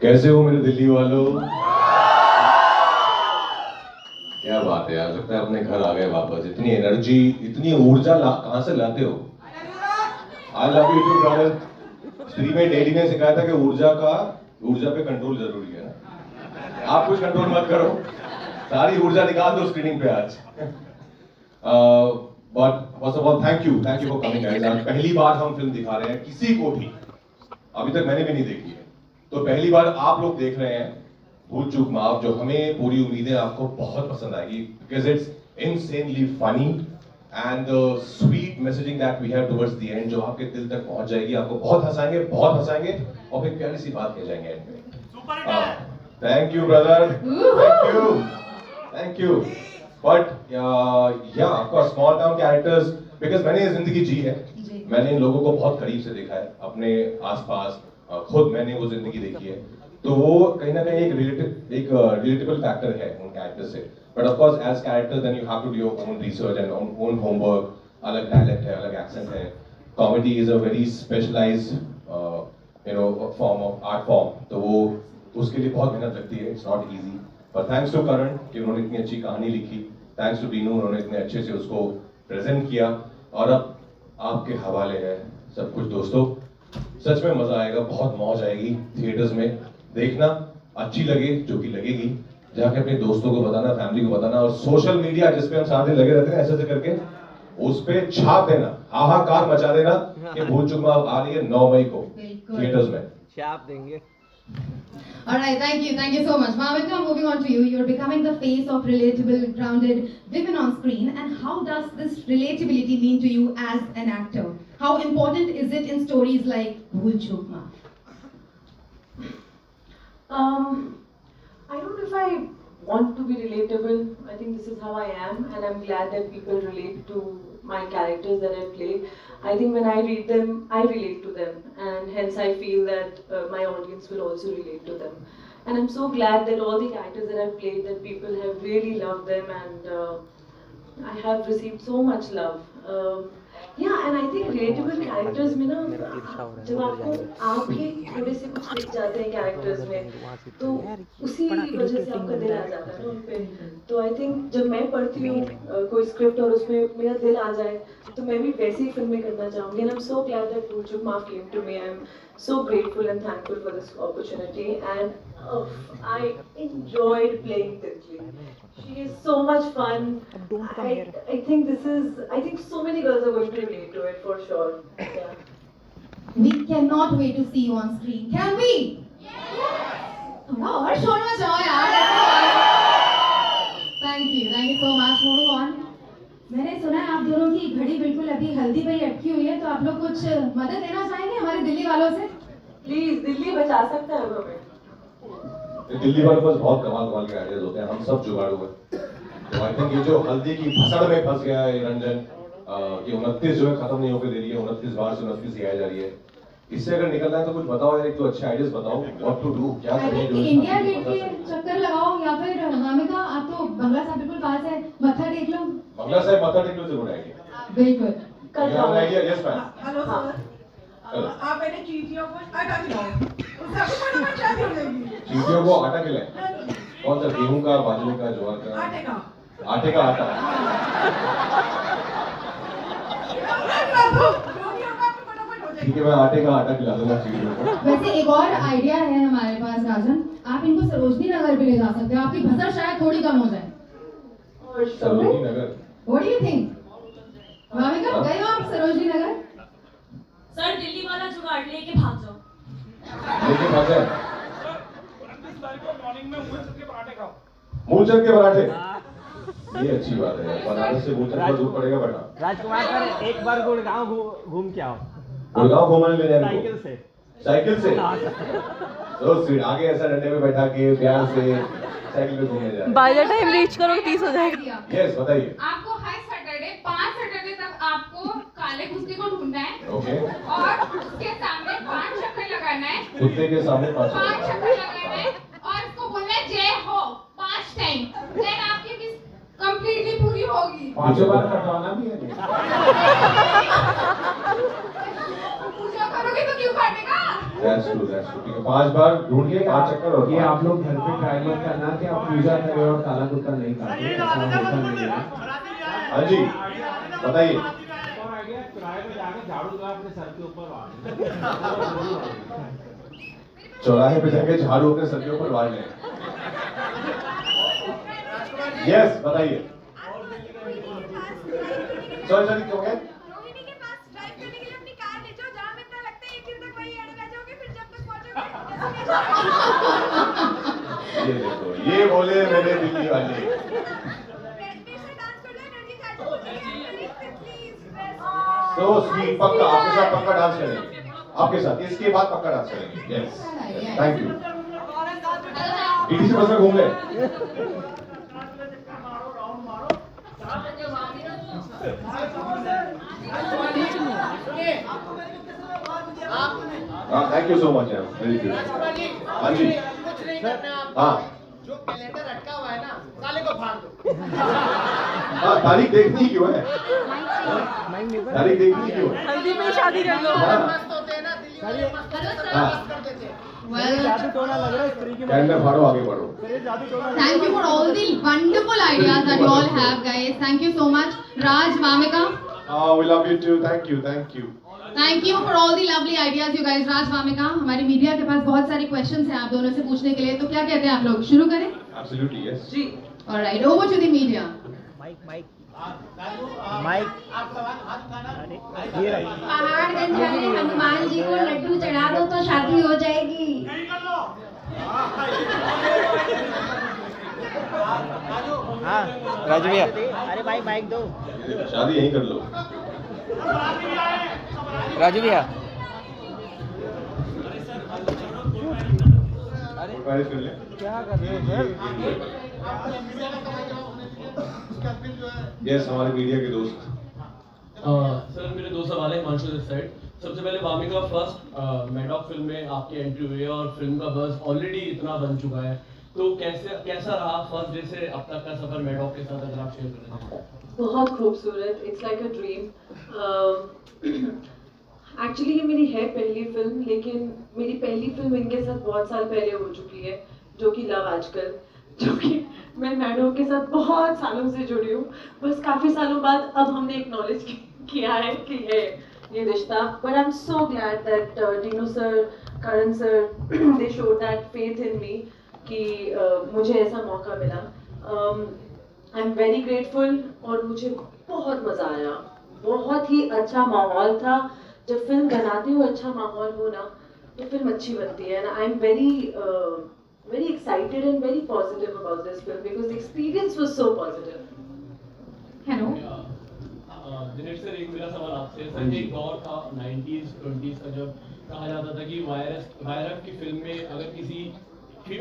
कैसे हो मेरे दिल्ली वालों? क्या बात है यार, लगता है अपने घर आ गए वापस। इतनी एनर्जी, इतनी ऊर्जा कहाँ से लाते हो? I love you too brother. Stree में डैडी ने सिखाया था कि ऊर्जा पे कंट्रोल जरूरी है ना। आप कुछ कंट्रोल मत करो, सारी ऊर्जा निकाल दो स्क्रीनिंग पे आज। But first of all thank you for coming guys. आज पहली बार हम फिल्म दिखा रहे हैं किसी को भी, अभी तक मैंने भी नहीं देखी है, तो पहली बार आप लोग देख रहे हैं भूल चूक माफ, जो हमें पूरी उम्मीद है आपको बहुत पसंद आएगी, because it's insanely funny and the sweet messaging that we have towards the end, जो आपके दिल तक पहुंच जाएगी। आपको बहुत हंसाएंगे और फिर प्यारी सी बात कह जाएंगे एंड में। Thank you brother, thank you. But yeah of course small town characters, because मैंने ये जिंदगी जी है, मैंने इन लोगों को बहुत करीब से देखा है अपने आसपास, खुद मैंने वो जिंदगी देखी है, तो वो कहीं ना कहीं एक रिलेटेबल फैक्टर है उन कैरेक्टर से। But of course as character then you have to do your own research and own homework. अलग डायलेक्ट है, अलग एक्सेंट है। Comedy is a very specialised form of art form, तो वो उसके लिए बहुत मेहनत लगती है, इट्स नॉट इजी। पर थैंक्स टू करण कि उन्होंने इतनी अच्छी कहानी लिखी, थैंक्स टू दीनू, उन्होंने इतने अच्छे से उसको प्रेजेंट किया, और अब आपके हवाले है सब कुछ। दोस्तों सच में मजा आएगा, बहुत मौज आएगी। थिएटर्स में देखना, अच्छी लगे जो कि लगेगी, जाके अपने दोस्तों को बताना, फैमिली को बताना, और सोशल मीडिया जिस पे हम सारे दिन लगे रहते हैं ऐसे करके, उस पे छाप देना, हाहाकार मचा देना कि भूल चूक माफ आ रही है 9 मई को थिएटर्स में। छाप देंगे। All right, thank you so much. Mahavika, moving on to you. You're becoming the face of relatable, grounded women on screen. And how does this relatability mean to you as an actor? How important is it in stories like Bhool Chook Maaf? I don't know if I want to be relatable. I think this is how I am, and I'm glad that people relate to my characters that I play. I think when I read them, I relate to them, and hence I feel that my audience will also relate to them. And I'm so glad that all the characters that I've played, that people have really loved them, and I have received so much love. Yeah, and I think relatable characters में ना, जब आपको आप ही थोड़े से कुछ लिख जाते हैं कैरेक्टर्स में, तो उसी वजह से आपका दिल आ जाता है ना उन पे। तो आई थिंक जब मैं पढ़ती हूँ कोई स्क्रिप्ट और उसमें मेरा दिल आ जाए, तो मैं भी वैसी ही फिल्में करना चाहूँगी। And I am so glad that Bhool Chuk Maaf came to me. I am so grateful and thankful for this opportunity, and I enjoyed playing Titli. She is so much fun. I think so many girls are going to relate to it for sure. Yeah. We cannot wait to see you on screen. Can we? Yes! और शोर मचाओ यार। Thank you so much. Moving on. मैंने सुना है आप दोनों की घड़ी बिल्कुल अभी हल्दी पे ही अटकी हुई है, तो आप लोग कुछ मदद लेना चाहेंगे हमारे दिल्ली वालों से? प्लीज, दिल्ली बचा सकता है हमें। दिल्ली वालों के पास बहुत कमाल के आइडियाज होते हैं, हम सब जुगाड़ू हैं। तो आई थिंक ये जो हल्दी की भसड़ में फंस गया है रंजन, कि 29 जो है खत्म नहीं होकर दे रही है, 29 बार से 29 ही आई जा रही है, इससे अगर निकलना है तो कुछ बताओ यार, एक तो अच्छे आइडियाज बताओ, व्हाट टू डू, क्या करें। जो इंडिया गेट के चक्कर लगाओ, या फिर हामिका आप तो बंगला साहब बिल्कुल पास है, मत्था टेक लो। बंगला साहब मत्था टेक लो से गुड आइडिया। बिल्कुल। Yes ma'am. हेलो सर, आप मैंने चीटियों को आटा खिलाओ, उससे आपको बड़ी मजा मिलेगी। चीटियों को आटा खिलाएं? कौन सा, गेहूं का, बाजरे का, ज्वार का? आटे का आटा। ठीक है, मैं आटे का आटा खिला दूंगा चीटियों को। वैसे एक और आइडिया है हमारे पास राजन, आप इनको सरोजनी नगर भी ले जा सकते हो, आपकी भसड़ शायद थोड़ी कम हो जाए। Sarojini Nagar? What do you think? Bhavika, गए हो आप सरोजनी नगर? सर दिल्ली वाला जुगाड़ लेके भाग जाओ। लेके भाग जाए? मॉर्निंग में मूलचंद के पराठे खाओ। मूलचंद के पराठे? ये अच्छी बात है, बनारस से मूलचंद का दूर पड़ेगा बेटा। राजकुमार सर एक बार गुड़गांव घूम के आओ। गुड़गांव घूमने ले जाएंगे? साइकिल से। साइकिल से? तो सीट आगे ऐसा डंडे में बैठा के प्यार से साइकिल पे घूमने जा रहे हैं। बाय द टाइम रीच करोगे 30 हो जाएगा। यस बताइए। आपको हर सैटरडे 5 सैटरडे तक आपको काले कुत्ते को ढूंढना है। ओके। और उसके सामने 5 चक्कर लगाना है। कुत्ते के सामने 5 चक्कर लगाना है और उसको बोलना है जय हो 5 टाइम। देन आपकी मिस कंप्लीटली पूरी होगी। 5 बार कटवाना भी है। पूजा करोगे तो क्यों काटेगा? That's true, that's true. ठीक है, 5 बार ढूंढ के 5 चक्कर और ये आप लोग घर पे ट्राई मत करना कि आप पूजा करें और काला कुत्ता नहीं खाते, ऐसा होता नहीं है। हाँ जी, बताइए। और आइडिया किराए पे जाके झाड़ू लगा अपने सर के ऊपर वार। चौराहे पे जाके झाड़ू अपने सर के ऊपर वार लें। यस, बताइए। सॉरी क्यों गए? रोहिणी के पास ड्राइव करने के लिए अपनी कार ले जाओ, जहाँ में इतना लगता है एक दिन तक वही अड़े रह जाओगे, फिर जब तक पहुंचोगे ये देखो, ये बोले मेरे दिल्ली वाले। मेरे से डांस कर लो, एनर्जी चार्ज हो जाएगी, प्लीज तो स्वीट, पक्का आपके साथ पक्का डांस करेंगे, आपके साथ इसके बाद पक्का डांस करेंगे। Yes, thank you. टीटी से बस में घूम ले। Thank you so much, very good. हाँ जी, हाँ जो कैलेंडर अटका हुआ है ना, साले को फाड़ दो। हाँ, तारीख देखनी क्यों है? तारीख देखनी क्यों है? हल्दी में शादी कर लो। हाँ। मस्त होते हैं ना, दिल्ली वाले मस्त होते हैं, हाँ। मस्त कर देते हैं। Well, जादू टोना लग रहा है स्त्री की कैलेंडर फाड़ो, आगे बढ़ो। जादू टोना। thank you for all the wonderful ideas that you all have, guys. Thank you so much. Raj, Vamika, We love you too. Thank you, thank you. thank you for all the lovely ideas, you guys. Raj, Vamika, हमारी media के पास बहुत सारे questions हैं आप दोनों से पूछने के लिए, तो क्या कहते हैं आप लोग? शुरू करें? Absolutely, yes. जी All right, over to the media. Mic आप सवाल हाथ उठाना। ये रहा। पहाड़गंज वाले हनुमान जी को लड्डू चढ़ा दो तो शादी हो जाएगी। हाँ राजू भैया, अरे भाई माइक दो। शादी यहीं कर लो। राजू भैया, मैरिज कर ले। क्या कर रहे हो सर? यस, हमारे मीडिया के दोस्त। सर मेरे दो सवाल हैं हिमांशु दिस साइड। सबसे पहले वामिका, फर्स्ट मैडॉक फिल्म में आपकी एंट्री हुई है और फिल्म का बज़ ऑलरेडी इतना बन चुका है, तो कैसा रहा फर्स्ट डे से अब तक का सफर मैडॉक के साथ, अगर आप शेयर करें? बहुत खूबसूरत, it's like a dream. Actually ये मेरी है पहली फिल्म, लेकिन मेरी पहली फिल्म इनके साथ बहुत साल पहले हो चुकी है, जो कि लव आजकल, जो कि मैं मैडम के साथ बहुत सालों से जुड़ी हूँ। बस काफ़ी सालों बाद अब हमने एक्नॉलेज किया है कि ये रिश्ता। But I am so glad that Tinu sir, Karan sir, they show that faith in me कि मुझे ऐसा मौका मिला। आई एम वेरी ग्रेटफुल और मुझे बहुत मज़ा आया, बहुत ही अच्छा माहौल था। जब फिल्म बनाते हो अच्छा माहौल हो ना, तो फिल्म अच्छी बनती है। And I am very excited and very positive about this film because the experience was so positive. Hello. Dinesh sir, एक मेरा सवाल आपसे। सर एक दौर था 90s 20s का, जब कहा जाता था कि वायरस की फिल्म में अगर किसी